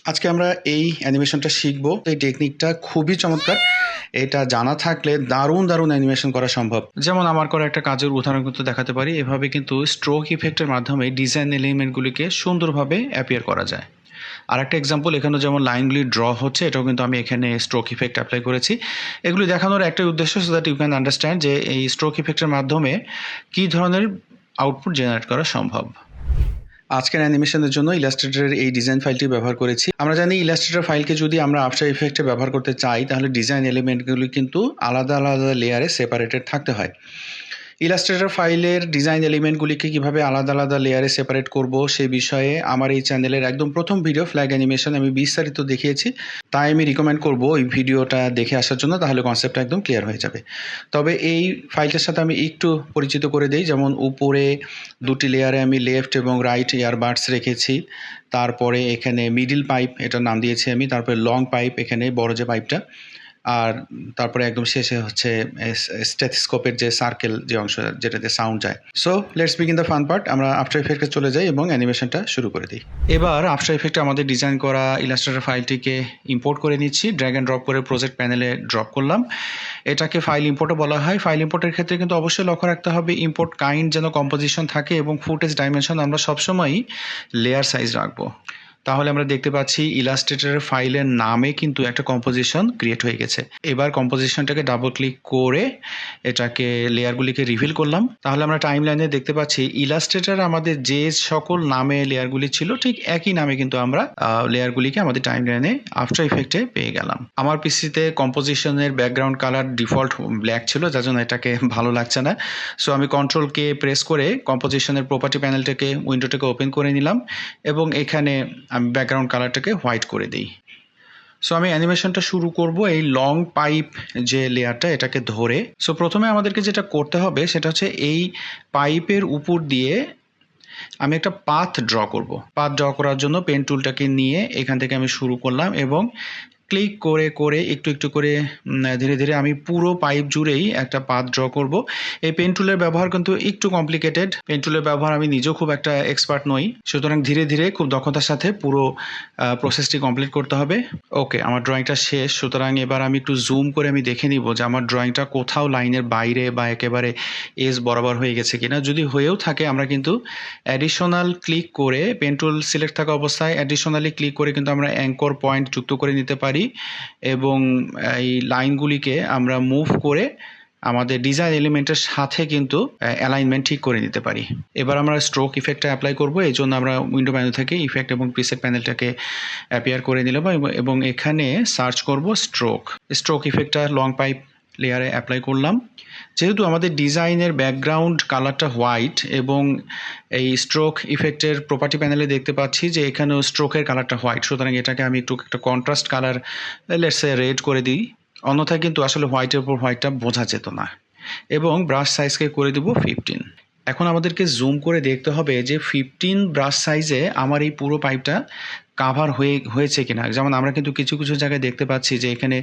আজকে আমরা এই অ্যানিমেশনটা শিখব। এই টেকনিকটা খুবই চমৎকার। এটা জানা থাকলে দারুণ দারুণ অ্যানিমেশন করা সম্ভব। যেমন আমার করা একটা কাজের উদাহরণ কিন্তু দেখাতে পারি। এভাবে কিন্তু স্ট্রোক ইফেক্টের মাধ্যমে ডিজাইন এলিমেন্টগুলিকে সুন্দরভাবে অ্যাপিয়ার করা যায়। আর একটা এক্সাম্পল, এখানে যেমন লাইনগুলি ড্র হচ্ছে, এটাও কিন্তু আমি এখানে স্ট্রোক ইফেক্ট অ্যাপ্লাই করেছি। এগুলি দেখানোর একটাই উদ্দেশ্য, so that you can understand যে এই স্ট্রোক ইফেক্টের মাধ্যমে কী ধরনের আউটপুট জেনারেট করা সম্ভব। আজকের অ্যানিমেশনের জন্য ইলাস্ট্রেটরের এই ডিজাইন ফাইলটি ব্যবহার করেছি। আমরা জানি ইলাস্ট্রেটর ফাইলকে যদি আমরা আফটার ইফেক্টে ব্যবহার করতে চাই, তাহলে ডিজাইন এলিমেন্টগুলি কিন্তু আলাদা আলাদা লেয়ারে সেপারেটেড থাকতে হয়। ইলাস্ট্রেটর ফাইলের ডিজাইন এলিমেন্টগুলিকে কীভাবে আলাদা আলাদা লেয়ারে সেপারেট করব সে বিষয়ে আমার এই চ্যানেলের একদম প্রথম ভিডিও ফ্ল্যাগ অ্যানিমেশন আমি বিস্তারিত দেখিয়েছি। তাই আমি রিকমেন্ড করব ওই ভিডিওটা দেখে আসার জন্য, তাহলে কনসেপ্টটা একদম ক্লিয়ার হয়ে যাবে। তবে এই ফাইলটার সাথে আমি একটু পরিচিত করে দিই। যেমন উপরে দুটি লেয়ারে আমি লেফট এবং রাইট ইয়ারবাডস রেখেছি। তারপরে এখানে মিডিল পাইপ, এটার নাম দিয়েছি আমি। তারপরে লং পাইপ, এখানে বড় যে পাইপটা। আর তারপরে একদম শেষে হচ্ছে স্টেথোস্কোপের যে সার্কেল যে অংশ যেটাতে সাউন্ড যায়। So let's begin the fun part. আমরা আফটার ইফেক্টে চলে যাই এবং অ্যানিমেশনটা শুরু করে দিই। এবার আফটার ইফেক্টে আমাদের ডিজাইন করা ইলাস্ট্রেটর ফাইলটিকে ইম্পোর্ট করে নিচ্ছি। ড্র্যাগ অ্যান্ড ড্রপ করে প্রজেক্ট প্যানেলে ড্রপ করলাম। এটাকে ফাইল ইম্পোর্টও বলা হয়। ফাইল ইম্পোর্টের ক্ষেত্রে কিন্তু অবশ্যই লক্ষ্য রাখতে হবে ইম্পোর্ট কাইন্ড যেন কম্পোজিশন থাকে এবং ফুটেজ ডাইমেনশন আমরা সবসময়ই লেয়ার সাইজ রাখবো। তাহলে আমরা দেখতে পাচ্ছি ইলাস্ট্রেটরের ফাইলের নামে কিন্তু একটা কম্পোজিশন ক্রিয়েট হয়ে গেছে। এবার কম্পোজিশনটাকে ডাবল ক্লিক করে এটাকে লেয়ারগুলিকে রিভিল করলাম। তাহলে আমরা টাইম লাইনে দেখতে পাচ্ছি ইলাস্ট্রেটর আমাদের যে সকল নামে লেয়ারগুলি ছিল, ঠিক একই নামে কিন্তু আমরা লেয়ারগুলিকে আমাদের টাইম লাইনে আফটার ইফেক্টে পেয়ে গেলাম। আমার পিসিতে কম্পোজিশনের ব্যাকগ্রাউন্ড কালার ডিফল্ট ব্ল্যাক ছিল, যার জন্য এটাকে ভালো লাগছে না। সো আমি কন্ট্রোল কে প্রেস করে কম্পোজিশনের প্রপার্টি প্যানেলটাকে উইন্ডোটাকে ওপেন করে নিলাম এবং এখানে আমি ব্যাকগ্রাউন্ড কালারটাকে হোয়াইট করে দিই। সো আমি অ্যানিমেশনটা শুরু করব এই লং পাইপ যে লেয়ারটা, এটাকে ধরে। সো প্রথমে আমাদেরকে যেটা করতে হবে সেটা হচ্ছে এই পাইপের উপর দিয়ে আমি একটা পাথ ড্র করব। পাথ ড্র করার জন্য পেন টুলটাকে নিয়ে এখান থেকে আমি শুরু করলাম এবং ক্লিক করে করে একটু একটু করে ধীরে ধীরে আমি পুরো পাইপ জুড়েই একটা পাথ ড্র করব। এই পেন টুলের ব্যবহার কিন্তু একটু কমপ্লিকেটেড। পেন টুলের ব্যবহার আমি নিজেও খুব একটা এক্সপার্ট নই, সুতরাং ধীরে ধীরে খুব দক্ষতার সাথে পুরো প্রসেসটি কমপ্লিট করতে হবে। ওকে, আমার ড্রয়িংটা শেষ। সুতরাং এবার আমি একটু জুম করে আমি দেখে নিব যে আমার ড্রয়িংটা কোথাও লাইনের বাইরে বা একেবারে এজ বরাবর হয়ে গেছে কিনা। যদি হয়েও থাকে আমরা কিন্তু অ্যাডিশনাল ক্লিক করে, পেন টুল সিলেক্ট থাকা অবস্থায় অ্যাডিশনালি ক্লিক করে কিন্তু আমরা অ্যাঙ্কর পয়েন্ট যুক্ত করে নিতে পারি এবং এই লাইনগুলিকে আমরা মুভ করে আমাদের ডিজাইন এলিমেন্টের সাথে কিন্তু অ্যালাইনমেন্ট ঠিক করে নিতে পারি। এবার আমরা স্ট্রোক ইফেক্টটা অ্যাপ্লাই করব। এই জন্য আমরা উইন্ডো প্যানেল থেকে ইফেক্ট এবং প্রিসেট প্যানেলটাকে অ্যাপিয়ার করে নিলাম এবং এখানে সার্চ করব স্ট্রোক ইফেক্টটা লং পাইপ লেয়ারে অ্যাপ্লাই করলাম। যেহেতু আমাদের ডিজাইনের ব্যাকগ্রাউন্ড কালারটা হোয়াইট এবং এই স্ট্রোক ইফেক্টের প্রপার্টি প্যানেলে দেখতে পাচ্ছি যে এখানেও স্ট্রোকের কালারটা হোয়াইট, সুতরাং এটাকে আমি একটু একটা contrast colour let's say red করে দিই। অন্যথায় কিন্তু আসলে হোয়াইটের উপর হোয়াইটটা বোঝা যেত না। এবং ব্রাশ সাইজকে করে দেবো 15। এখন আমাদেরকে জুম করে দেখতে হবে যে 15 ব্রাশ সাইজে আমার এই পুরো পাইপটা কাভার হয়েছে কিনা। যেমন আমরা কিন্তু কিছু কিছু জায়গায় দেখতে পাচ্ছি যে এখানে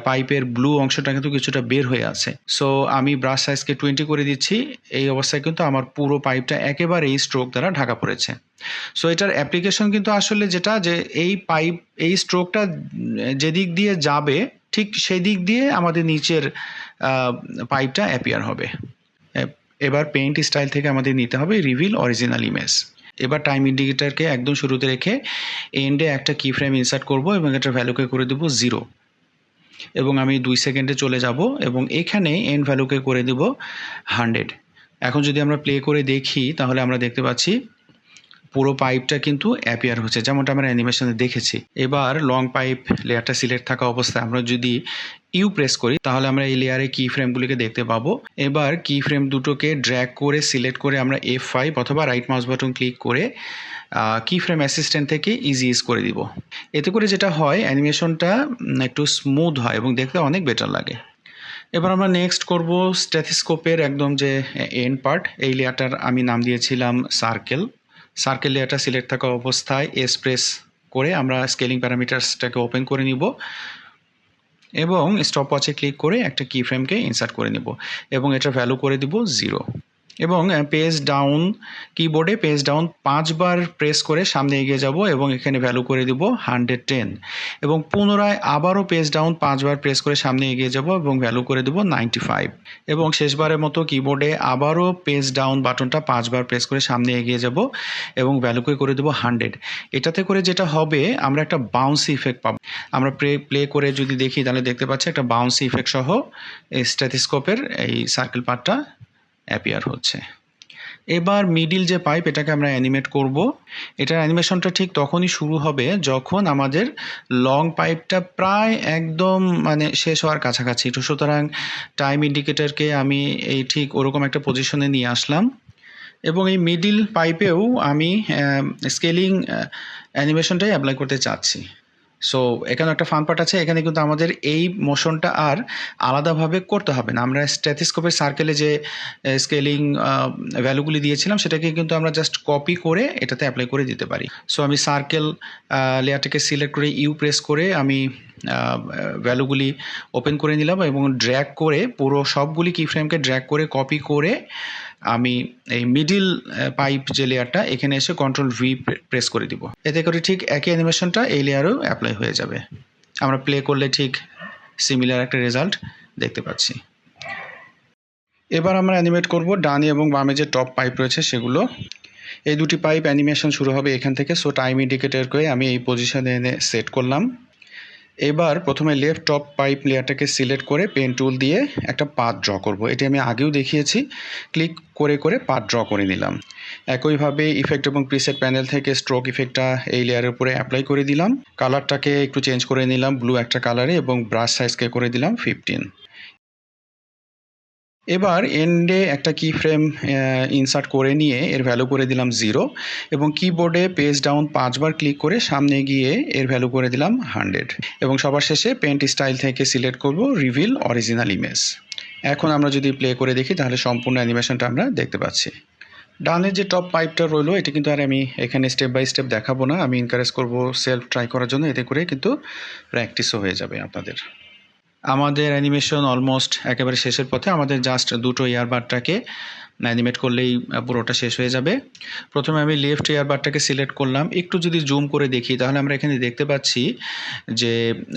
পাইপের ব্লু অংশটা কিন্তু কিছুটা বের হয়ে আছে। সো আমি ব্রাশ সাইজকে 20 করে দিচ্ছি। এই অবস্থায় কিন্তু আমার পুরো পাইপটা একেবারে এই স্ট্রোক দ্বারা ঢাকা পড়েছে। সো এটার অ্যাপ্লিকেশন কিন্তু আসলে যেটা, যে এই স্ট্রোকটা যেদিক দিয়ে যাবে ঠিক সেই দিক দিয়ে আমাদের নিচের পাইপটা অ্যাপিয়ার হবে। এবার পেইন্ট স্টাইল থেকে আমাদের নিতে হবে রিভিল অরিজিনাল ইমেজ। এবার টাইম ইন্ডিকেটারকে একদম শুরুতে রেখে এন্ডে একটা কি ফ্রেম ইনসার্ট করব এবং এটার ভ্যালুকে করে দেব 0 এবং আমি 2 সেকেন্ডে চলে যাব এবং এখানে এন্ড ভ্যালুকে করে দেব 100। এখন যদি আমরা প্লে করে দেখি তাহলে আমরা দেখতে পাচ্ছি পুরো পাইপটা কিন্তু অ্যাপিয়ার হচ্ছে, যেমনটা আমরা অ্যানিমেশনে দেখেছি। এবার লং পাইপ লেয়ারটা সিলেক্ট থাকা অবস্থায় আমরা যদি ইউ প্রেস করি তাহলে আমরা এই লেয়ারে কি ফ্রেমগুলিকে দেখতে পাবো। এবার কি ফ্রেম দুটোকে ড্র্যাগ করে সিলেক্ট করে আমরা F5 অথবা রাইট মাউস বাটন ক্লিক করে কি ফ্রেম অ্যাসিস্ট্যান্ট থেকে ইজি ইজ করে দিব। এতে করে যেটা হয়, অ্যানিমেশনটা একটু স্মুথ হয় এবং দেখতে অনেক বেটার লাগে। এবার আমরা নেক্সট করব স্টেথোস্কোপের একদম যে এন্ড পার্ট। এই লেয়ারটার আমি নাম দিয়েছিলাম সার্কেল লেয়ারটা সিলেক্ট থাকা অবস্থায় এস প্রেস করে আমরা স্কেলিং প্যারামিটারসটাকে ওপেন করে নিব এবং স্টপ ওয়াচে ক্লিক করে একটা কি ফ্রেমকে ইনসার্ট করে নিব এবং এটার ভ্যালু করে দিব 0। এবং পেজ ডাউন কিবোর্ডে পেজ ডাউন 5 বার প্রেস করে সামনে এগিয়ে যাব এবং এখানে ভ্যালু করে দিব 110 এবং পুনরায় আবারও পেজ ডাউন 5 বার প্রেস করে সামনে এগিয়ে যাব এবং ভ্যালু করে দেব 95 এবং শেষবারের মতো কিবোর্ডে আবারও পেজ ডাউন বাটনটা 5 বার প্রেস করে সামনে এগিয়ে যাব এবং ভ্যালু করে দেব 100। এটাতে করে যেটা হবে আমরা একটা বাউন্সি ইফেক্ট পাবো। আমরা প্লে করে যদি দেখি তাহলে দেখতে পাচ্ছি একটা বাউন্সি ইফেক্ট সহ এই স্টেথোস্কোপের এই সার্কেল পার্টটা অ্যাপিয়ার হচ্ছে। এবার মিডিল যে পাইপ এটাকে আমরা অ্যানিমেট করব। এটার অ্যানিমেশনটা ঠিক তখনই শুরু হবে যখন আমাদের লং পাইপটা প্রায় একদম মানে শেষ হওয়ার কাছাকাছি। তো সুতরাং টাইম ইন্ডিকেটরকে আমি এই ঠিক ওরকম একটা পজিশনে নিয়ে আসলাম এবং এই মিডিল পাইপেও আমি স্কেলিং অ্যানিমেশনটাই অ্যাপ্লাই করতে চাচ্ছি। সো এখানে একটা ফান পার্ট আছে, এখানে কিন্তু আমাদের এই মোশনটা আর আলাদাভাবে করতে হবে না। আমরা স্টেথোস্কোপের সার্কেলে যে স্কেলিং ভ্যালুগুলি দিয়েছিলাম সেটাকে কিন্তু আমরা জাস্ট কপি করে এটাতে অ্যাপ্লাই করে দিতে পারি। সো আমি সার্কেল লেয়ারটাকে সিলেক্ট করে ইউ প্রেস করে আমি ভ্যালুগুলি ওপেন করে নিলাম এবং ড্র্যাগ করে পুরো সবগুলি কি ফ্রেমকে ড্র্যাগ করে কপি করে আমি এই মিডিল পাইপ যে লেয়ারটা এখানে এসে কন্ট্রোল ভি প্রেস করে দিব। এতে করে ঠিক একই অ্যানিমেশনটা এই লেয়ারেও অ্যাপ্লাই হয়ে যাবে। আমরা প্লে করলে ঠিক সিমিলার একটা রেজাল্ট দেখতে পাচ্ছি। এবার আমরা অ্যানিমেট করব ডানে এবং বামে যে টপ পাইপ রয়েছে সেগুলো। এই দুটি পাইপ অ্যানিমেশন শুরু হবে এখান থেকে। সো টাইম ইন্ডিকেটরকে আমি এই পজিশনে এনে সেট করলাম। এবার প্রথমে লেফট টপ পাইপ লেয়ারটাকে সিলেক্ট করে পেন টুল দিয়ে একটা পাথ ড্র করব। এটি আমি আগেও দেখিয়েছি। ক্লিক করে করে পাথ ড্র করে নিলাম। একইভাবে ইফেক্ট এবং প্রিসেট প্যানেল থেকে স্ট্রোক ইফেক্টটা এই লেয়ারের উপরে অ্যাপ্লাই করে দিলাম। কালারটাকে একটু চেঞ্জ করে নিলাম ব্লু একটা কালারে এবং ব্রাশ সাইজকে করে দিলাম 15। এবার এন্ডে একটা কি ফ্রেম ইনসার্ট করে নিয়ে এর ভ্যালু করে দিলাম 0 এবং কিবোর্ডে পেজ ডাউন 5 বার ক্লিক করে সামনে গিয়ে এর ভ্যালু করে দিলাম 100 এবং সবার শেষে পেন্ট স্টাইল থেকে সিলেক্ট করব রিভিল অরিজিনাল ইমেজ। এখন আমরা যদি প্লে করে দেখি তাহলে সম্পূর্ণ অ্যানিমেশনটা আমরা দেখতে পাচ্ছি। ডানের যে টপ পাইপটা রইলো এটা কিন্তু আর আমি এখানে স্টেপ বাই স্টেপ দেখাবো না, আমি এনকারেজ করব সেলফ ট্রাই করার জন্য। এতে করে কিন্তু প্র্যাকটিসও হয়ে যাবে আপনাদের। আমাদের অ্যানিমেশন অলমোস্ট একেবারে শেষের পথে। আমাদের জাস্ট দুটো ইয়ারবাডটাকে অ্যানিমেট করলেই পুরোটা শেষ হয়ে যাবে। প্রথমে আমি লেফট ইয়ারবাডটাকে সিলেক্ট করলাম। একটু যদি জুম করে দেখি তাহলে আমরা এখানে দেখতে পাচ্ছি যে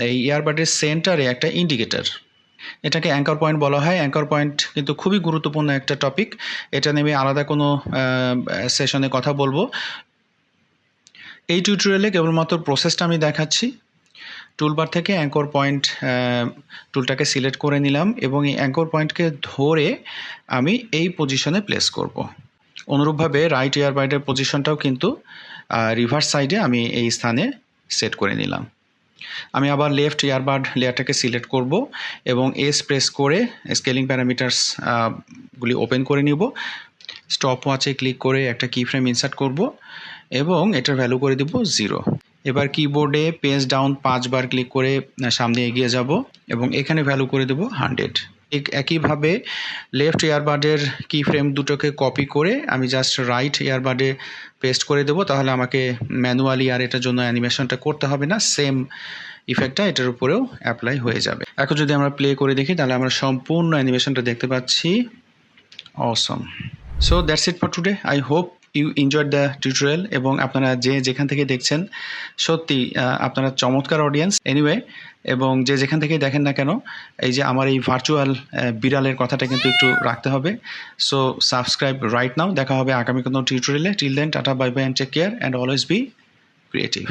এই ইয়ারবাডের সেন্টারে একটা ইন্ডিকেটর, এটাকে অ্যাঙ্কর পয়েন্ট বলা হয়। অ্যাঙ্কর পয়েন্ট কিন্তু খুবই গুরুত্বপূর্ণ একটা টপিক। এটা নিয়ে আমি আলাদা কোনো সেশনে কথা বলবো। এই টিউটোরিয়ালে কেবলমাত্র প্রসেসটা আমি দেখাচ্ছি। টুলবার থেকে অ্যাঙ্কর পয়েন্ট টুলটাকে সিলেক্ট করে নিলাম এবং এই অ্যাঙ্কর পয়েন্টকে ধরে আমি এই পজিশনে প্লেস করব। অনুরূপভাবে রাইট ইয়ারবাডের পজিশনটাও কিন্তু রিভার্স সাইডে আমি এই স্থানে সেট করে নিলাম। আমি আবার লেফট ইয়ারবাড লেয়ারটাকে সিলেক্ট করব এবং এস প্রেস করে স্কেলিং প্যারামিটার্স গুলি ওপেন করে নিব। স্টপ ওয়াচে ক্লিক করে একটা কি ফ্রেম ইনসার্ট করব এবং এটার ভ্যালু করে দেব 0। এবার কিবোর্ডে পেজ ডাউন 5 বার ক্লিক করে সামনে এগিয়ে যাব এবং এখানে ভ্যালু করে দেব 100। ঠিক একইভাবে লেফট ইয়ারবাডের কি ফ্রেম দুটোকে কপি করে আমি জাস্ট রাইট ইয়ারবাডে পেস্ট করে দেব, তাহলে আমাকে ম্যানুয়ালি আর এটার জন্য অ্যানিমেশনটা করতে হবে না। সেম ইফেক্টটা এটার উপরেও অ্যাপ্লাই হয়ে যাবে। এখন যদি আমরা প্লে করে দেখি তাহলে আমরা সম্পূর্ণ অ্যানিমেশনটা দেখতে পাচ্ছি। Awesome. So that's it for today. I hope you enjoyed the tutorial এবং আপনারা যেখান থেকে দেখছেন সত্যি আপনারা চমৎকার অডিয়েন্স। এনিওয়ে, এবং যেখান থেকে দেখেন না কেন এই যে আমার এই ভার্চুয়াল বিড়ালের কথাটা কিন্তু একটু রাখতে হবে। So subscribe right now. দেখা হবে আগামী কোনো টিউটোরিয়ালে। Till then tata, bye bye and take care and always be creative.